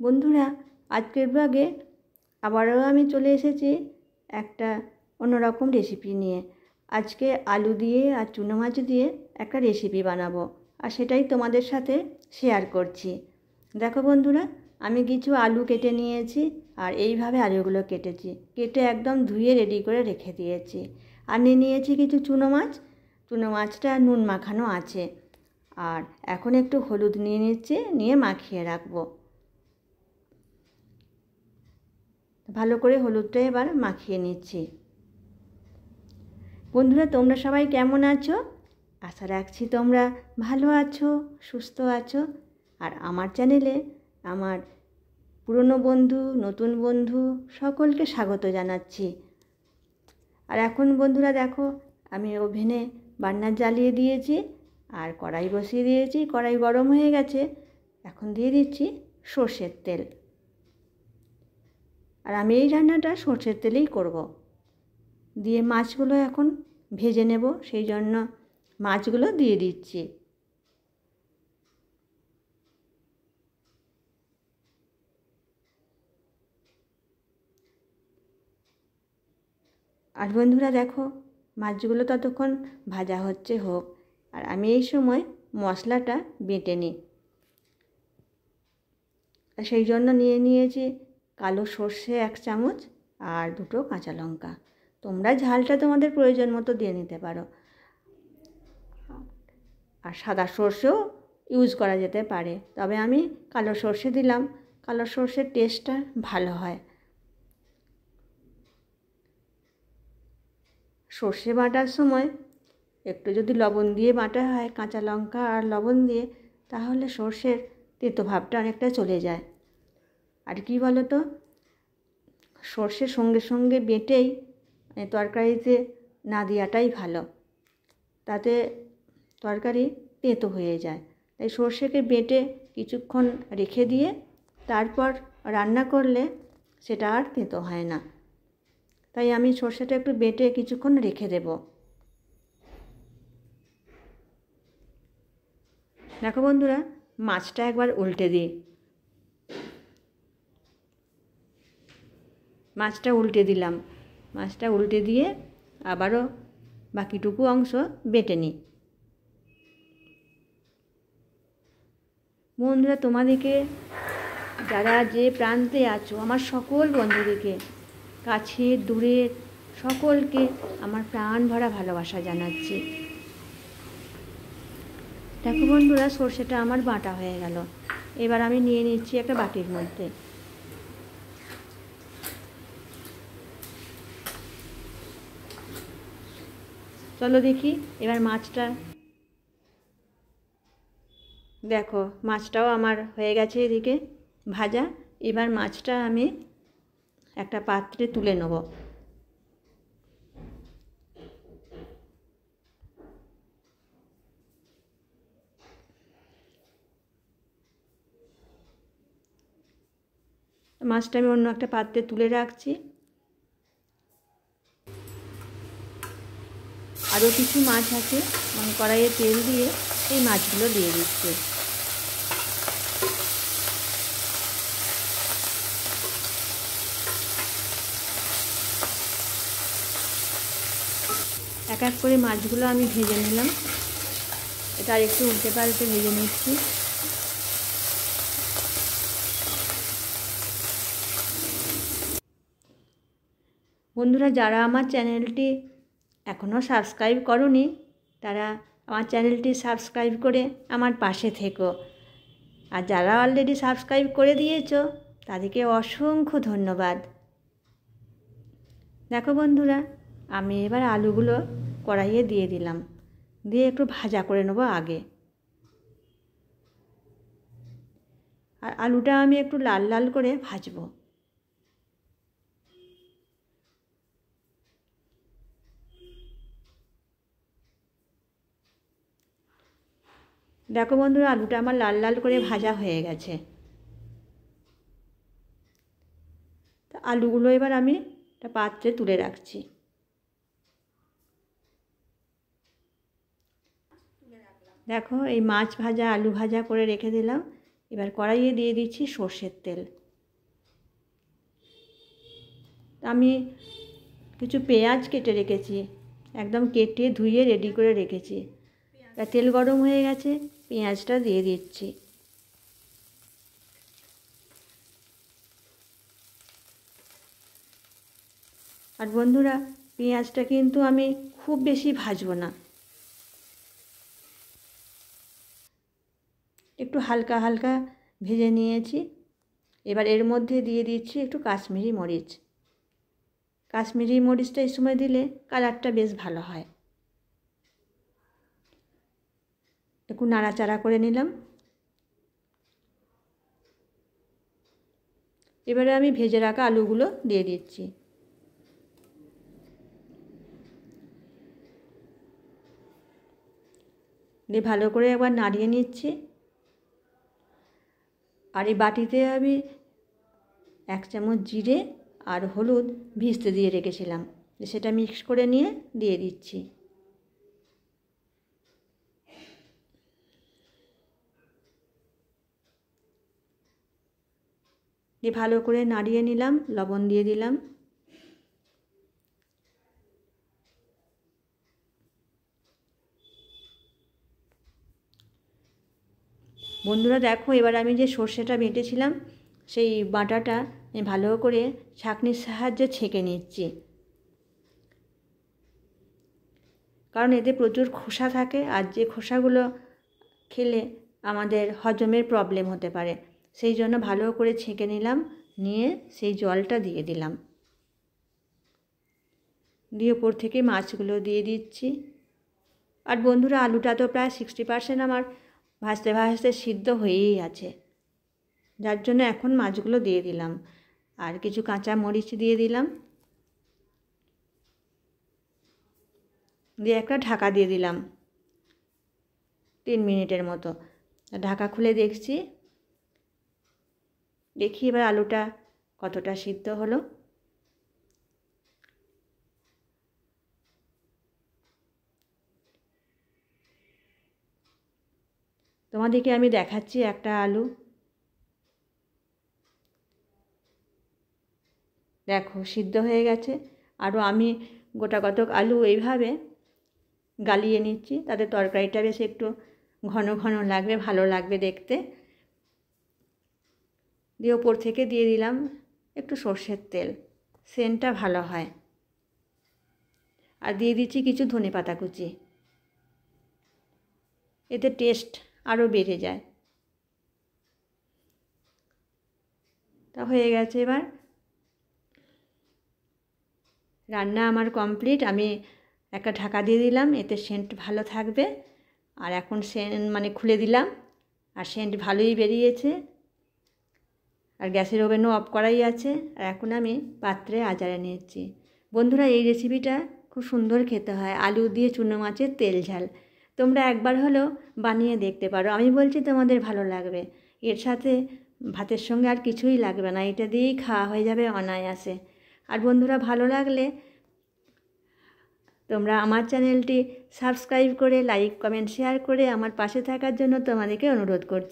বন্ধুরা, আজকের ব্লগে আবারও আমি চলে এসেছি একটা অন্যরকম রেসিপি নিয়ে। আজকে আলু দিয়ে আর চুনো মাছ দিয়ে একটা রেসিপি বানাবো, আর সেটাই তোমাদের সাথে শেয়ার করছি। দেখো বন্ধুরা, আমি কিছু আলু কেটে নিয়েছি, আর এইভাবে আলুগুলো কেটে একদম ধুয়ে রেডি করে রেখে দিয়েছি। আর নিয়েছি কিছু চুনো মাছ। চুনো মাছটা নুন মাখানো আছে, আর এখন একটু হলুদ নিয়ে মাখিয়ে রাখবো। ভালো করে হলুদটা এবার মাখিয়ে নিচ্ছি। বন্ধুরা, তোমরা সবাই কেমন আছো? আশা রাখছি তোমরা ভালো আছো, সুস্থ আছো। আর আমার চ্যানেলে আমার পুরনো বন্ধু, নতুন বন্ধু সকলকে স্বাগত জানাচ্ছি। আর এখন বন্ধুরা দেখো, আমি ওভেনে বার্নার জ্বালিয়ে দিয়েছি আর কড়াই বসিয়ে দিয়েছি। কড়াই গরম হয়ে গেছে, এখন দিয়ে দিচ্ছি সর্ষের তেল। আর আমি এই রান্নাটা সর্ষের তেলেই করব। দিয়ে মাছগুলো এখন ভেজে নেব, সেই জন্য মাছগুলো দিয়ে দিচ্ছি। আর বন্ধুরা দেখো, মাছগুলো ততক্ষণ ভাজা হোক, আর আমি এই সময় মশলাটা বেটে নিই। সেই জন্য নিয়েছি কালো সর্ষে 1 চামচ আর 2টো কাঁচা লঙ্কা। তোমরা ঝালটা তোমাদের প্রয়োজন মতো দিয়ে নিতে পারো, আর সাদা সর্ষেও ইউজ করা যেতে পারে, তবে আমি কালো সর্ষে দিলাম। কালো সর্ষের টেস্টটা ভালো হয়। সর্ষে বাটার সময় একটু যদি লবণ দিয়ে বাটা হয়, কাঁচা লঙ্কা আর লবণ দিয়ে, তাহলে সর্ষের তেতো ভাবটা অনেকটা চলে যায়। আর কি বলো তো, সর্ষের সঙ্গে বেটেই তরকারিতে না দেওয়াটাই ভালো, তাতে তরকারি তেতো হয়ে যায়। তাই সর্ষেকে বেটে কিছুক্ষণ রেখে দিয়ে তারপর রান্না করলে সেটা আর তেতো হয় না। তাই আমি সর্ষেটা একটু বেটে কিছুক্ষণ রেখে দেব। দেখো বন্ধুরা, মাছটা একবার উল্টে দিই। মাছটা উল্টে দিলাম। মাছটা উল্টে দিয়ে আবারও বাকিটুকু অংশ বেটে নিই। বন্ধুরা, তোমাদেরকে যারা যে প্রান্তে আছো, আমার সকল বন্ধুদেরকে, কাছে দূরের সকলকে আমার প্রাণ ভরা ভালোবাসা জানাচ্ছি। দেখো বন্ধুরা, সর্ষেটা আমার বাটা হয়ে গেল। এবার আমি নিয়ে নিচ্ছি একটা বাটির মধ্যে। চলো দেখি এবার মাছটা। দেখো, মাছটাও আমার হয়ে গেছে এদিকে ভাজা। এবার মাছটা আমি একটা পাত্রে তুলে নেব। মাছটা আমি অন্য একটা পাত্রে তুলে রাখছি। আরও কিছু মাছ আছে, কড়াইয়ে তেল দিয়ে এই মাছগুলো দিয়ে দিচ্ছি। এক এক করে মাছগুলো আমি ভেজে নিলাম। এটা আর একটু উল্টে পাল্টে ভেজে নিচ্ছি। বন্ধুরা, যারা আমার চ্যানেলটি এখনও সাবস্ক্রাইব করোনি, তারা আমার চ্যানেলটি সাবস্ক্রাইব করে আমার পাশে থেকো। আর যারা অলরেডি সাবস্ক্রাইব করে দিয়েছো, তাদেরকে অসংখ্য ধন্যবাদ। দেখো বন্ধুরা, আমি এবার আলুগুলো কড়াইয়ে দিয়ে দিলাম, দিয়ে একটু ভাজা করে নেব আগে। আর আলুটা আমি একটু লাল লাল করে ভাজবো। দেখো বন্ধুরা, আলুটা আমার লাল লাল করে ভাজা হয়ে গেছে। তা আলুগুলো এবার আমি একটা পাত্রে তুলে রাখছি। দেখো, এই মাছ ভাজা আলু ভাজা করে রেখে দিলাম। এবার কড়াইয়ে দিয়ে দিচ্ছি সর্ষের তেল। আমি কিছু পেঁয়াজ কেটে রেখেছি, একদম কেটে ধুয়ে রেডি করে রেখেছি। তেল গরম হয়ে গেছে, পেঁয়াজটা দিয়ে দিচ্ছি। আর বন্ধুরা, পেঁয়াজটা কিন্তু আমি খুব বেশি ভাজবো না, একটু হালকা হালকা ভেজে নিয়েছি। এবার এর মধ্যে দিয়ে দিচ্ছি একটু কাশ্মীরি মরিচ। কাশ্মীরি মরিচটা এই সময় দিলে কালারটা বেশ ভালো হয়। একটু নাড়াচাড়া করে নিলাম। এবারে আমি ভেজে রাখা আলুগুলো দিয়ে দিচ্ছি। দিয়ে ভালো করে একবার নাড়িয়ে নিচ্ছি। আর এই বাটিতে আমি 1 চামচ জিরে আর হলুদ ভিজতে দিয়ে রেখেছিলাম, সেটা মিক্স করে নিয়ে দিয়ে দিচ্ছি। দিয়ে ভালো করে নাড়িয়ে নিলাম, লবণ দিয়ে দিলাম। বন্ধুরা দেখো, এবার আমি যে সর্ষেটা বেটেছিলাম সেই বাটাটা আমি ভালো করে ছাঁকনির সাহায্যে ছেঁকে নিচ্ছি, কারণ এতে প্রচুর খোসা থাকে, আর যে খোসাগুলো খেলে আমাদের হজমের প্রবলেম হতে পারে। সেই জন্য ভালো করে ছেঁকে নিলাম, নিয়ে সেই জলটা দিয়ে দিলাম। দিয়ে ওপর থেকে মাছগুলো দিয়ে দিচ্ছি। আর বন্ধুরা, আলুটা তো প্রায় 60% আমার ভাজতে ভাজতে সিদ্ধ হয়েই আছে, যার জন্য এখন মাছগুলো দিয়ে দিলাম। আর কিছু কাঁচা মরিচ দিয়ে দিলাম, দিয়ে একটা ঢাকা দিয়ে দিলাম 3 মিনিটের মতো। ঢাকা খুলে দেখছি, দেখি এবার আলুটা কতটা সিদ্ধ হলো। তোমাদেরকে আমি দেখাচ্ছি একটা আলু, দেখো সিদ্ধ হয়ে গেছে। আরও আমি গোটা কতক আলু এইভাবে গালিয়ে নিচ্ছি, তাতে তরকারিটা বেশ একটু ঘন ঘন লাগবে, ভালো লাগবে দেখতে। দিয়ে ওপর থেকে দিয়ে দিলাম একটু সর্ষের তেল, সেন্টটা ভালো হয়। আর দিয়ে দিচ্ছি কিছু ধনেপাতা কুচি, এতে টেস্ট আরও বেড়ে যায়। তা হয়ে গেছে, এবার রান্না আমার কমপ্লিট। আমি একটা ঢাকা দিয়ে দিলাম, এতে সেন্ট ভালো থাকবে। আর এখন সেন্ট খুলে দিলাম, আর সেন্ট ভালোই বেরিয়েছে। আর গ্যাসের ওভেনও অফ করাই আছে। আর এখন আমি পাত্রে আজারে নিয়েছি। বন্ধুরা, এই রেসিপিটা খুব সুন্দর খেতে হয়, আলু দিয়ে চুনো মাছের তেল ঝাল। তোমরা একবার হলেও বানিয়ে দেখতে পারো, আমি বলছি তোমাদের ভালো লাগবে। এর সাথে ভাতের সঙ্গে আর কিছুই লাগবে না, এটা দিয়েই খাওয়া হয়ে যাবে অনায়াসে। আর বন্ধুরা, ভালো লাগলে তোমরা আমার চ্যানেলটি সাবস্ক্রাইব করে লাইক কমেন্ট শেয়ার করে আমার পাশে থাকার জন্য তোমাদেরকে অনুরোধ করছি।